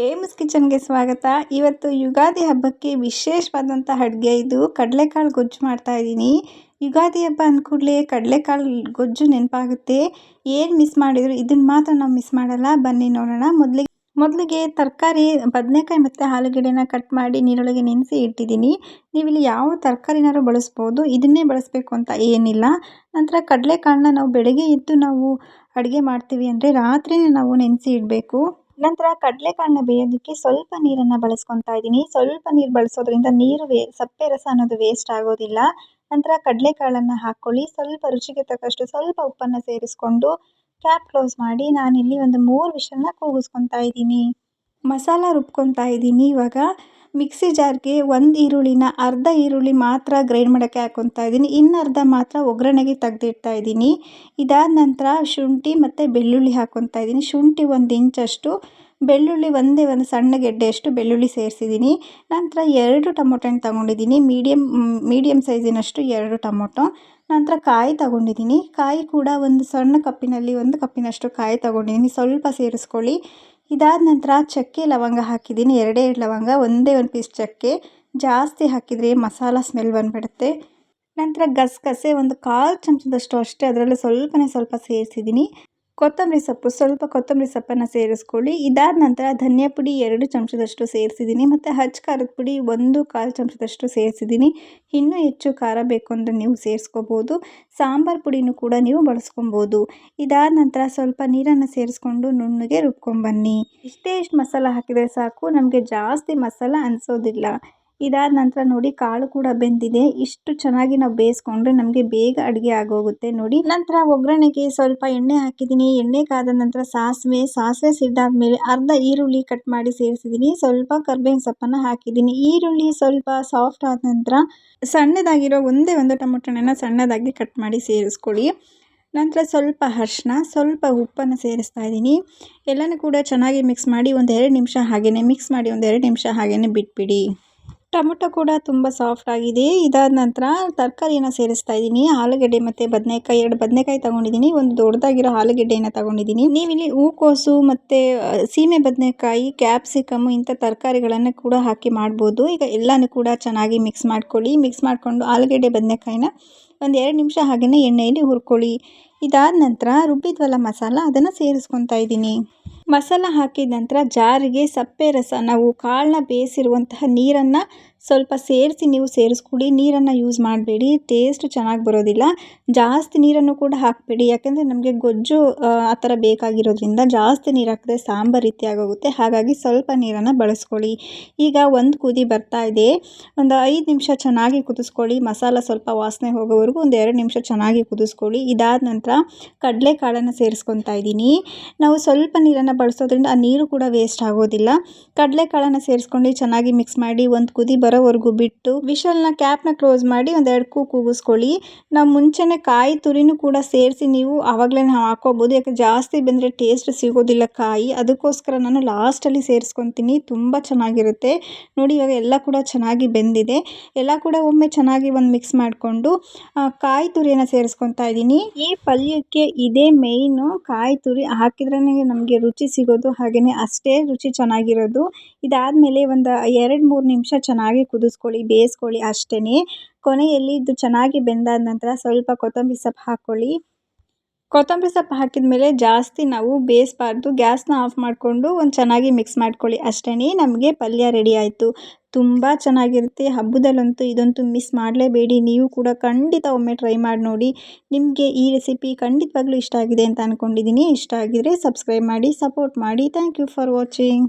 AIIMS ಕಿಚನ್ಗೆ ಸ್ವಾಗತ. ಇವತ್ತು ಯುಗಾದಿ ಹಬ್ಬಕ್ಕೆ ವಿಶೇಷವಾದಂಥ ಅಡುಗೆ ಇದು. ಕಡಲೆಕಾಳು ಗೊಜ್ಜು ಮಾಡ್ತಾ ಇದ್ದೀನಿ. ಯುಗಾದಿ ಹಬ್ಬ ಅಂದ್ಕೂಡಲೇ ಕಡಲೆಕಾಳು ಗೊಜ್ಜು ನೆನಪಾಗುತ್ತೆ. ಏನು ಮಿಸ್ ಮಾಡಿದ್ರು ಇದನ್ನು ಮಾತ್ರ ನಾವು ಮಿಸ್ ಮಾಡಲ್ಲ. ಬನ್ನಿ ನೋಡೋಣ. ಮೊದಲಿಗೆ ತರಕಾರಿ ಬದನೆಕಾಯಿ ಮತ್ತು ಆಲೂಗೆಡ್ಡೆನ ಕಟ್ ಮಾಡಿ ನೀರೊಳಗೆ ನೆನೆಸಿ ಇಟ್ಟಿದ್ದೀನಿ. ನೀವಿಲ್ಲಿ ಯಾವ ತರಕಾರಿನಾದ್ರು ಬಳಸ್ಬೋದು, ಇದನ್ನೇ ಬಳಸಬೇಕು ಅಂತ ಏನಿಲ್ಲ. ನಂತರ ಕಡಲೆಕಾಳನ್ನ ನಾವು ಬೆಳಗ್ಗೆ ಎದ್ದು ನಾವು ಅಡುಗೆ ಮಾಡ್ತೀವಿ ಅಂದರೆ ರಾತ್ರಿನೇ ನಾವು ನೆನೆಸಿ ಇಡಬೇಕು. ನಂತರ ಕಡಲೆಕಾಳನ್ನ ಬೇಯೋದಕ್ಕೆ ಸ್ವಲ್ಪ ನೀರನ್ನು ಬಳಸ್ಕೊತಾ ಇದ್ದೀನಿ. ಸ್ವಲ್ಪ ನೀರು ಬಳಸೋದ್ರಿಂದ ಸಪ್ಪೆ ರಸ ಅನ್ನೋದು ವೇಸ್ಟ್ ಆಗೋದಿಲ್ಲ. ನಂತರ ಕಡಲೆಕಾಳನ್ನು ಹಾಕ್ಕೊಳ್ಳಿ. ಸ್ವಲ್ಪ ರುಚಿಗೆ ತಕ್ಕಷ್ಟು ಸ್ವಲ್ಪ ಉಪ್ಪನ್ನು ಸೇರಿಸ್ಕೊಂಡು ಕ್ಯಾಪ್ ಕ್ಲೋಸ್ ಮಾಡಿ ನಾನಿಲ್ಲಿ ಒಂದು 3 ವಿಷಲ್ನ ಕೂಗಿಸ್ಕೊತಾ ಇದ್ದೀನಿ. ಮಸಾಲ ರುಬ್ಕೊತಾ ಇದ್ದೀನಿ. ಇವಾಗ ಮಿಕ್ಸಿ ಜಾರ್ಗೆ ಒಂದು ಈರುಳ್ಳಿನ ಅರ್ಧ ಈರುಳ್ಳಿ ಮಾತ್ರ ಗ್ರೈಂಡ್ ಮಾಡೋಕ್ಕೆ ಹಾಕ್ಕೊತಾ ಇದ್ದೀನಿ. ಇನ್ನರ್ಧ ಮಾತ್ರ ಒಗ್ಗರಣೆಗೆ ತೆಗೆದಿಡ್ತಾ ಇದ್ದೀನಿ. ಇದಾದ ನಂತರ ಶುಂಠಿ ಮತ್ತು ಬೆಳ್ಳುಳ್ಳಿ ಹಾಕ್ಕೊತಾ ಇದ್ದೀನಿ. ಶುಂಠಿ 1 ಇಂಚಷ್ಟು, ಬೆಳ್ಳುಳ್ಳಿ ಒಂದು ಸಣ್ಣ ಗೆಡ್ಡೆಯಷ್ಟು ಬೆಳ್ಳುಳ್ಳಿ ಸೇರಿಸಿದ್ದೀನಿ. ನಂತರ 2 ಟೊಮೊಟೊ ಹಣ್ಣು ತೊಗೊಂಡಿದ್ದೀನಿ. ಮೀಡಿಯಮ್ ಸೈಜಿನಷ್ಟು 2 ಟೊಮೊಟೊ. ನಂತರ ಕಾಯಿ ತೊಗೊಂಡಿದ್ದೀನಿ. ಕಾಯಿ ಕೂಡ ಒಂದು ಸಣ್ಣ ಕಪ್ಪಿನಲ್ಲಿ 1 ಕಪ್ಪಿನಷ್ಟು ಕಾಯಿ ತೊಗೊಂಡಿದ್ದೀನಿ. ಸ್ವಲ್ಪ ಸೇರಿಸ್ಕೊಳ್ಳಿ. ಇದಾದ ನಂತರ ಚಕ್ಕೆ ಲವಂಗ ಹಾಕಿದ್ದೀನಿ. 2 ಲವಂಗ, ಒಂದೇ ಒಂದು ಪೀಸ್ ಚಕ್ಕೆ. ಜಾಸ್ತಿ ಹಾಕಿದರೆ ಮಸಾಲ ಸ್ಮೆಲ್ ಬಂದುಬಿಡುತ್ತೆ. ನಂತರ ಗಸಗಸೆ ಒಂದು 1/4 ಚಮಚದಷ್ಟು ಅಷ್ಟೇ, ಅದರಲ್ಲಿ ಸ್ವಲ್ಪ ಸೇರಿಸಿದ್ದೀನಿ. ಸ್ವಲ್ಪ ಕೊತ್ತಂಬರಿ ಸೊಪ್ಪನ್ನು ಸೇರಿಸ್ಕೊಳ್ಳಿ. ಇದಾದ ನಂತರ ಧನಿಯಾ ಪುಡಿ 2 ಚಮಚದಷ್ಟು ಸೇರಿಸಿದ್ದೀನಿ ಮತ್ತು ಖಾರದ ಪುಡಿ 1/4 ಚಮಚದಷ್ಟು ಸೇರಿಸಿದ್ದೀನಿ. ಇನ್ನೂ ಹೆಚ್ಚು ಖಾರ ಬೇಕು ಅಂದರೆ ನೀವು ಸೇರಿಸ್ಕೋಬೋದು. ಸಾಂಬಾರು ಪುಡಿನೂ ಕೂಡ ನೀವು ಬಳಸ್ಕೊಬೋದು. ಇದಾದ ನಂತರ ಸ್ವಲ್ಪ ನೀರನ್ನು ಸೇರಿಸ್ಕೊಂಡು ನುಣ್ಣಗೆ ರುಬ್ಕೊಂಬನ್ನಿ. ಇಷ್ಟು ಮಸಾಲ ಹಾಕಿದರೆ ಸಾಕು, ನಮಗೆ ಜಾಸ್ತಿ ಮಸಾಲ ಅನಿಸೋದಿಲ್ಲ. ಇದಾದ ನಂತರ ನೋಡಿ, ಕಾಳು ಕೂಡ ಬೆಂದಿದೆ. ಇಷ್ಟು ಚೆನ್ನಾಗಿ ನಾವು ಬೇಯಿಸ್ಕೊಂಡ್ರೆ ನಮಗೆ ಬೇಗ ಅಡುಗೆ ಆಗೋಗುತ್ತೆ ನೋಡಿ. ನಂತರ ಒಗ್ಗರಣೆಗೆ ಸ್ವಲ್ಪ ಎಣ್ಣೆ ಹಾಕಿದ್ದೀನಿ. ಎಣ್ಣೆ ಕಾದ ನಂತರ ಸಾಸಿವೆ ಸಿಡ್ದಾದ್ಮೇಲೆ ಅರ್ಧ ಈರುಳ್ಳಿ ಕಟ್ ಮಾಡಿ ಸೇರಿಸಿದ್ದೀನಿ. ಸ್ವಲ್ಪ ಕರ್ಬೇವಿನ ಸೊಪ್ಪನ್ನು ಹಾಕಿದ್ದೀನಿ. ಈರುಳ್ಳಿ ಸ್ವಲ್ಪ ಸಾಫ್ಟ್ ಆದ ನಂತರ ಸಣ್ಣದಾಗಿರೋ ಒಂದು ಟೊಮೊಟೊ ಹಣ್ಣನ್ನು ಸಣ್ಣದಾಗಿ ಕಟ್ ಮಾಡಿ ಸೇರಿಸ್ಕೊಳ್ಳಿ. ನಂತರ ಸ್ವಲ್ಪ ಅರಿಶಿನ, ಸ್ವಲ್ಪ ಉಪ್ಪನ್ನು ಸೇರಿಸ್ತಾ ಇದ್ದೀನಿ. ಎಲ್ಲನೂ ಕೂಡ ಚೆನ್ನಾಗಿ ಮಿಕ್ಸ್ ಮಾಡಿ ಒಂದು 2 ನಿಮಿಷ ಹಾಗೆಯೇ ಬಿಟ್ಬಿಡಿ. ಟೊಮೊಟೊ ಕೂಡ ತುಂಬ ಸಾಫ್ಟ್ ಆಗಿದೆ. ಇದಾದ ನಂತರ ತರಕಾರಿಯನ್ನು ಸೇರಿಸ್ತಾ ಇದ್ದೀನಿ. ಆಲೂಗಡ್ಡೆ ಮತ್ತು ಬದನೆಕಾಯಿ, 2 ಬದನೆಕಾಯಿ ತೊಗೊಂಡಿದ್ದೀನಿ. ಒಂದು ದೊಡ್ಡದಾಗಿರೋ ಆಲೂಗಡ್ಡೆಯನ್ನು ತೊಗೊಂಡಿದ್ದೀನಿ. ನೀವಿಲ್ಲಿ ಹೂಕೋಸು ಮತ್ತು ಸೀಮೆ ಬದನೆಕಾಯಿ, ಕ್ಯಾಪ್ಸಿಕಮ್ಮು ಇಂಥ ತರಕಾರಿಗಳನ್ನು ಕೂಡ ಹಾಕಿ ಮಾಡ್ಬೋದು. ಈಗ ಎಲ್ಲನೂ ಕೂಡ ಚೆನ್ನಾಗಿ ಮಿಕ್ಸ್ ಮಾಡ್ಕೊಳ್ಳಿ. ಮಿಕ್ಸ್ ಮಾಡಿಕೊಂಡು ಆಲೂಗಡ್ಡೆ ಬದನೆಕಾಯಿನ ಒಂದು 2 ನಿಮಿಷ ಹಾಗೆಯೇ ಎಣ್ಣೆಯಲ್ಲಿ ಹುರ್ಕೊಳ್ಳಿ. ಇದಾದ ನಂತರ ರುಬ್ಬಿದ್ವಲ್ಲ ಮಸಾಲ, ಅದನ್ನು ಸೇರಿಸ್ಕೊತಾ ಇದ್ದೀನಿ. ಮಸಾಲ ಹಾಕಿದ ನಂತರ ಜಾರಿಗೆ ಸಪ್ಪೆ ರಸ, ನಾವು ಕಾಳನ್ನ ಬೇಯಿಸಿರುವಂತಹ ನೀರನ್ನು ಸ್ವಲ್ಪ ಸೇರಿಸಿ ನೀವು ಸೇರಿಸ್ಕೊಳ್ಳಿ. ನೀರನ್ನು ಯೂಸ್ ಮಾಡಬೇಡಿ, ಟೇಸ್ಟ್ ಚೆನ್ನಾಗಿ ಬರೋದಿಲ್ಲ. ಜಾಸ್ತಿ ನೀರನ್ನು ಕೂಡ ಹಾಕಬೇಡಿ, ಯಾಕೆಂದರೆ ನಮಗೆ ಗೊಜ್ಜು ಆ ಥರ ಬೇಕಾಗಿರೋದ್ರಿಂದ ಜಾಸ್ತಿ ನೀರು ಹಾಕಿದ್ರೆ ಸಾಂಬಾರು ರೀತಿ ಆಗೋಗುತ್ತೆ. ಹಾಗಾಗಿ ಸ್ವಲ್ಪ ನೀರನ್ನು ಬಳಸ್ಕೊಳ್ಳಿ. ಈಗ ಒಂದು ಕುದಿ ಬರ್ತಾ ಇದೆ. ಒಂದು 5 ನಿಮಿಷ ಚೆನ್ನಾಗಿ ಕುದಿಸ್ಕೊಳ್ಳಿ. ಮಸಾಲ ಸ್ವಲ್ಪ ವಾಸನೆ ಹೋಗೋವರೆಗೂ ಒಂದು 2 ನಿಮಿಷ ಚೆನ್ನಾಗಿ ಕುದಿಸ್ಕೊಳ್ಳಿ. ಇದಾದ ನಂತರ ಕಡಲೆಕಾಳನ್ನು ಸೇರಿಸ್ಕೊತಾ ಇದ್ದೀನಿ. ನಾವು ಸ್ವಲ್ಪ ನೀರನ್ನು ಬಳಸೋದ್ರಿಂದ ಆ ನೀರು ಕೂಡ ವೇಸ್ಟ್ ಆಗೋದಿಲ್ಲ. ಕಡಲೆಕಾಳನ್ನು ಸೇರಿಸ್ಕೊಂಡು ಚೆನ್ನಾಗಿ ಮಿಕ್ಸ್ ಮಾಡಿ ಒಂದು ಕುದಿ ಬರೋವರೆಗೂ ಬಿಟ್ಟು ಕ್ಯಾಪ್ನ ಕ್ಲೋಸ್ ಮಾಡಿ ಒಂದು 2 ಕೂಗಿಸ್ಕೊಳ್ಳಿ. ನಾವು ಮುಂಚೆನೇ ಕಾಯಿ ತುರಿನೂ ಕೂಡ ಸೇರಿಸಿ ನೀವು ಆವಾಗಲೇ ಹಾಕೋಬೋದು. ಯಾಕೆ ಜಾಸ್ತಿ ಬಂದರೆ ಟೇಸ್ಟ್ ಸಿಗೋದಿಲ್ಲ ಕಾಯಿ, ಅದಕ್ಕೋಸ್ಕರ ನಾನು ಲಾಸ್ಟಲ್ಲಿ ಸೇರಿಸ್ಕೊತೀನಿ. ತುಂಬ ಚೆನ್ನಾಗಿರುತ್ತೆ ನೋಡಿ. ಇವಾಗ ಎಲ್ಲ ಕೂಡ ಚೆನ್ನಾಗಿ ಬೆಂದಿದೆ. ಎಲ್ಲ ಕೂಡ ಒಮ್ಮೆ ಚೆನ್ನಾಗಿ ಒಂದು ಮಿಕ್ಸ್ ಮಾಡಿಕೊಂಡು ಕಾಯಿ ತುರಿಯನ್ನು ಸೇರಿಸ್ಕೊತಾ ಇದ್ದೀನಿ. ಈ ಪಲ್ಯಕ್ಕೆ ಇದೇ ಮೇಯ್ನು. ಕಾಯಿ ತುರಿ ಹಾಕಿದ್ರೇ ನಮಗೆ ರುಚಿ ಸಿಗೋದು, ಹಾಗೆಯೇ ಅಷ್ಟೇ ರುಚಿ ಚೆನ್ನಾಗಿರೋದು. ಇದಾದಮೇಲೆ ಒಂದು 2-3 ನಿಮಿಷ ಚೆನ್ನಾಗಿ ಕುದಿಸ್ಕೊಳ್ಳಿ, ಬೇಯಿಸ್ಕೊಳ್ಳಿ ಅಷ್ಟೇ. ಕೊನೆಯಲ್ಲಿ ಇದು ಚೆನ್ನಾಗಿ ಬೆಂದಾದ ನಂತರ ಸ್ವಲ್ಪ ಕೊತ್ತಂಬರಿ ಸೊಪ್ಪು ಹಾಕ್ಕೊಳ್ಳಿ. ಕೊತ್ತಂಬರಿ ಸೊಪ್ಪು ಹಾಕಿದ ಮೇಲೆ ಜಾಸ್ತಿ ನಾವು ಬೇಯಿಸಬಾರ್ದು. ಗ್ಯಾಸ್ನ ಆಫ್ ಮಾಡಿಕೊಂಡು ಒಂದು ಚೆನ್ನಾಗಿ ಮಿಕ್ಸ್ ಮಾಡ್ಕೊಳ್ಳಿ ಅಷ್ಟೇ. ನಮಗೆ ಪಲ್ಯ ರೆಡಿ ಆಯಿತು. ತುಂಬ ಚೆನ್ನಾಗಿರುತ್ತೆ. ಹಬ್ಬದಲ್ಲಂತೂ ಇದಂತೂ ಮಿಸ್ ಮಾಡಲೇಬೇಡಿ. ನೀವು ಕೂಡ ಖಂಡಿತ ಒಮ್ಮೆ ಟ್ರೈ ಮಾಡಿ ನೋಡಿ. ನಿಮಗೆ ಈ ರೆಸಿಪಿ ಖಂಡಿತವಾಗ್ಲೂ ಇಷ್ಟ ಆಗಿದೆ ಅಂತ ಅಂದ್ಕೊಂಡಿದ್ದೀನಿ. ಇಷ್ಟ ಆಗಿದರೆ ಸಬ್ಸ್ಕ್ರೈಬ್ ಮಾಡಿ, ಸಪೋರ್ಟ್ ಮಾಡಿ. Thank you for watching.